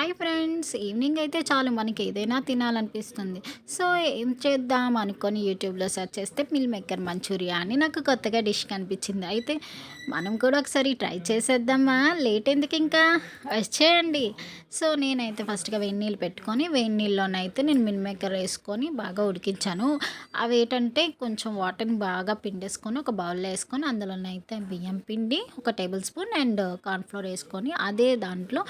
Hi friends, evening అయితే చాలు మనకి ఏదైనా తినాలనిపిస్తుంది. సో ఏం చేద్దాం అనుకొని యూట్యూబ్లో సెర్చ్ చేస్తే మిల్ మేకర్ మంచూరియా అని నాకు కొత్తగా డిష్ కనిపించింది. అయితే మనం కూడా ఒకసారి ట్రై చేసేద్దామా, లేట్ ఎందుకు ఇంకా, వచ్చేయండి. సో నేనైతే ఫస్ట్గా వేడి నీళ్ళు పెట్టుకొని వేడి నీళ్ళలోనైతే నేను మిల్ మేకర్ వేసుకొని బాగా ఉడికించాను. అవి ఏంటంటే కొంచెం వాటర్ని బాగా పిండేసుకొని ఒక బౌల్లో వేసుకొని అందులోనైతే బియ్యం పిండి ఒక టేబుల్ స్పూన్ అండ్ కార్న్ఫ్లోర్ వేసుకొని అదే దాంట్లో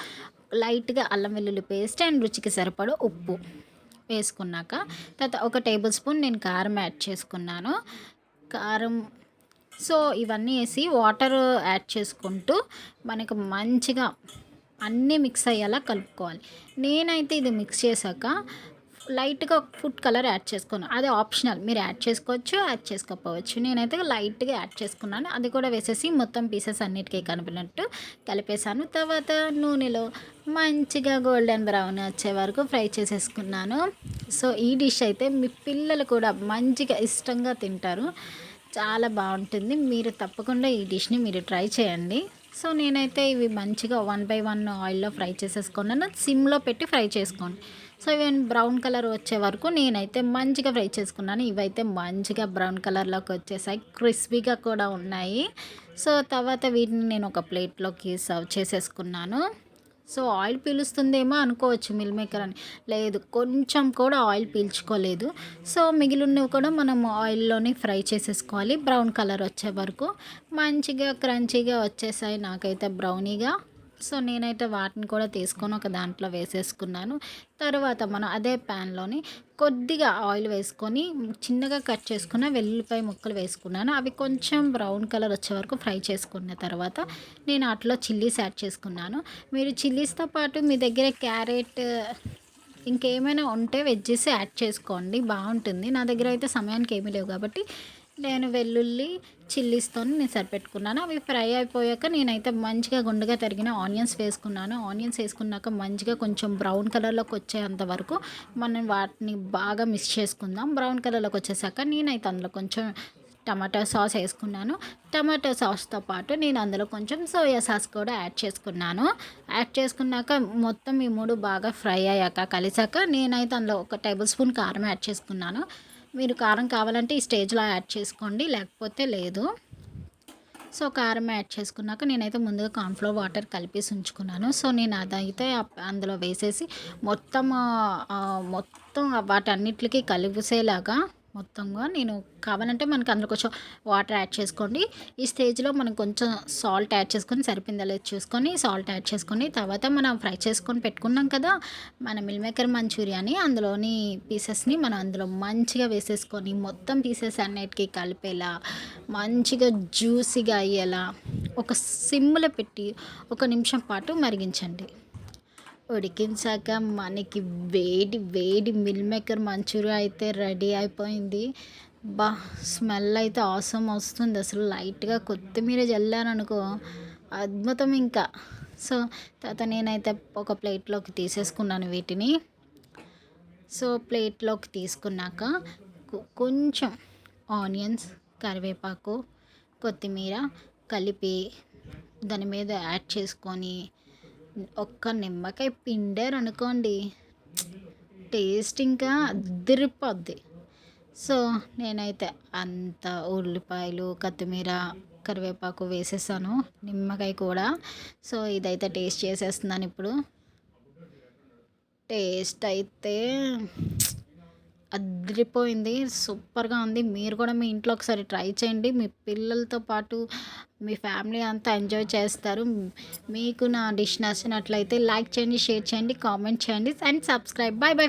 లైట్‌గా అల్లం వెల్లుల్లి పేస్ట్ అండ్ రుచికి సరిపడా ఉప్పు వేసుకున్నాక, తర్వాత ఒక టేబుల్ స్పూన్ నేను కారం యాడ్ చేసుకున్నాను. కారం సో ఇవన్నీ ఏసి వాటర్ యాడ్ చేసుకుంటూ మనకు మంచిగా అన్నీ మిక్స్ అయ్యేలా కలుపుకోవాలి. నేనైతే ఇది మిక్స్ చేశాక లైట్‌గా ఫుడ్ కలర్ యాడ్ చేసుకున్నా. అది ఆప్షనల్. మీరు యాడ్ చేసుకోవచ్చు, యాడ్ చేసుకోకపోవచ్చు. నేనైతే లైట్‌గా యాడ్ చేసుకున్నాను. అది కూడా వేసేసి మొత్తం పీసెస్ అన్నిటికి కలిపినట్టు కలిపేసాను. తర్వాత నూనెలో మంచిగా గోల్డెన్ బ్రౌన్ వచ్చే వరకు ఫ్రై చేసేసుకున్నాను. సో ఈ డిష్ అయితే మీ పిల్లలు కూడా మంచిగా ఇష్టంగా తింటారు. చాలా బావుంటుంది. మీరు తప్పకుండా ఈ డిష్‌ని మీరు ట్రై చేయండి. సో నేనైతే ఇవి మంచిగా వన్ బై వన్ ఆయిల్‌లో ఫ్రై చేసేసుకున్నాను. సిమ్‌లో పెట్టి ఫ్రై చేసుకోండి. సో ఇవి బ్రౌన్ కలర్ వచ్చే వరకు నేనైతే మంచిగా ఫ్రై చేసుకున్నాను. ఇవైతే మంచిగా బ్రౌన్ కలర్‌లోకి వచ్చేసాయి. క్రిస్పీగా కూడా ఉన్నాయి. సో తర్వాత వీటిని నేను ఒక ప్లేట్‌లోకి సర్వ్ చేసేసుకున్నాను. సో ఆయిల్ పీలుస్తుందేమో అనుకోవచ్చు మిల్ మేకర్ అని. లేదు, కొంచెం కూడా ఆయిల్ పీల్చుకోలేదు. సో మిగిలినవి కూడా మనం ఆయిల్‌లోనే ఫ్రై చేసేసుకోవాలి బ్రౌన్ కలర్ వచ్చే వరకు. మంచిగా క్రంచీగా వచ్చేసాయి నాకైతే బ్రౌనీగా. సో నేనైతే వాటిని కూడా తీసుకొని ఒక దాంట్లో వేసేసుకున్నాను. తర్వాత మనం అదే ప్యాన్‌లోని కొద్దిగా ఆయిల్ వేసుకొని చిన్నగా కట్ చేసుకున్న వెల్లుల్లిపాయ ముక్కలు వేసుకున్నాను. అవి కొంచెం బ్రౌన్ కలర్ వచ్చే వరకు ఫ్రై చేసుకున్న తర్వాత నేను అట్లా చిల్లీస్ యాడ్ చేసుకున్నాను. మీరు చిల్లీస్‌తో పాటు మీ దగ్గర క్యారెట్ ఇంకేమైనా ఉంటే వెజ్జెస్ యాడ్ చేసుకోండి, బాగుంటుంది. నా దగ్గర అయితే సమయానికి ఏమీ లేవు కాబట్టి నేను వెల్లుల్లి చిల్లీస్తోని నేను సరిపెట్టుకున్నాను. అవి ఫ్రై అయిపోయాక నేనైతే మంచిగా గుండుగా తరిగిన ఆనియన్స్ వేసుకున్నాను. ఆనియన్స్ వేసుకున్నాక మంచిగా కొంచెం బ్రౌన్ కలర్లోకి వచ్చేంత వరకు మనం వాటిని బాగా మిక్స్ చేసుకుందాం. బ్రౌన్ కలర్లోకి వచ్చేసాక నేనైతే అందులో కొంచెం టమాటో సాస్ వేసుకున్నాను. టమాటో సాస్తో పాటు నేను అందులో కొంచెం సోయా సాస్ కూడా యాడ్ చేసుకున్నాను. యాడ్ చేసుకున్నాక మొత్తం ఈ మూడు బాగా ఫ్రై అయ్యాక కలిసాక నేనైతే అందులో ఒక టేబుల్ స్పూన్ కారం యాడ్ చేసుకున్నాను. మీరు కారం కావాలంటే ఈ స్టేజ్లో యాడ్ చేసుకోండి, లేకపోతే లేదు. సో కారం యాడ్ చేసుకున్నాక నేనైతే ముందుగా కార్న్‌ఫ్లోర్ వాటర్ కలిపేసి ఉంచుకున్నాను. సో నేను అదైతే అందులో వేసేసి మొత్తం వాటన్నిటికి కలిసేలాగా మొత్తంగా నేను కావాలంటే మనకి అందులో కొంచెం వాటర్ యాడ్ చేసుకోండి. ఈ స్టేజ్లో మనం కొంచెం సాల్ట్ యాడ్ చేసుకొని సరిపోయిందా లేదో చూసుకొని సాల్ట్ యాడ్ చేసుకొని తర్వాత మనం ఫ్రై చేసుకొని పెట్టుకున్నాం కదా మన మిల్ మేకర్ మంచూరియాని, అందులోని పీసెస్ని మనం అందులో మంచిగా వేసేసుకొని మొత్తం పీసెస్ అన్నిటికీ కలిపేలా మంచిగా జ్యూసీగా అయ్యేలా ఒక సిమ్లో పెట్టి ఒక నిమిషం పాటు మరిగించండి. ఉడికించాక మనకి వేడి వేడి మిల్ మేకర్ మంచూరియా అయితే రెడీ అయిపోయింది. బా, స్మెల్ అయితే ఆసమ్ వస్తుంది అసలు. లైట్‌గా కొత్తిమీర జల్లాననుకో అద్భుతం ఇంకా. సో తర్వాత నేనైతే ఒక ప్లేట్‌లోకి తీసేసుకున్నాను వీటిని. సో ప్లేట్‌లోకి తీసుకున్నాక కొంచెం ఆనియన్స్, కరివేపాకు, కొత్తిమీర కలిపి దాని మీద యాడ్ చేసుకొని ఒక్క నిమ్మకాయ పిండారనుకోండి, టేస్ట్ ఇంకా అదిరిపోద్ది. సో నేనైతే అంత ఉల్లిపాయలు, కొత్తిమీర, కరివేపాకు వేసేసాను, నిమ్మకాయ కూడా. సో ఇదైతే టేస్ట్ చేసేస్తున్నాను ఇప్పుడు. టేస్ట్ అయితే అదిరిపోయింది, సూపర్గా ఉంది. మీరు కూడా మీ ఇంట్లో ఒకసారి ట్రై చేయండి. మీ పిల్లలతో పాటు మీ ఫ్యామిలీ అంతా ఎంజాయ్ చేస్తారు. మీకు నా డిష్ నచ్చినట్లయితే లైక్ చేయండి, షేర్ చేయండి, కామెంట్ చేయండి అండ్ సబ్స్క్రైబ్. Bye bye.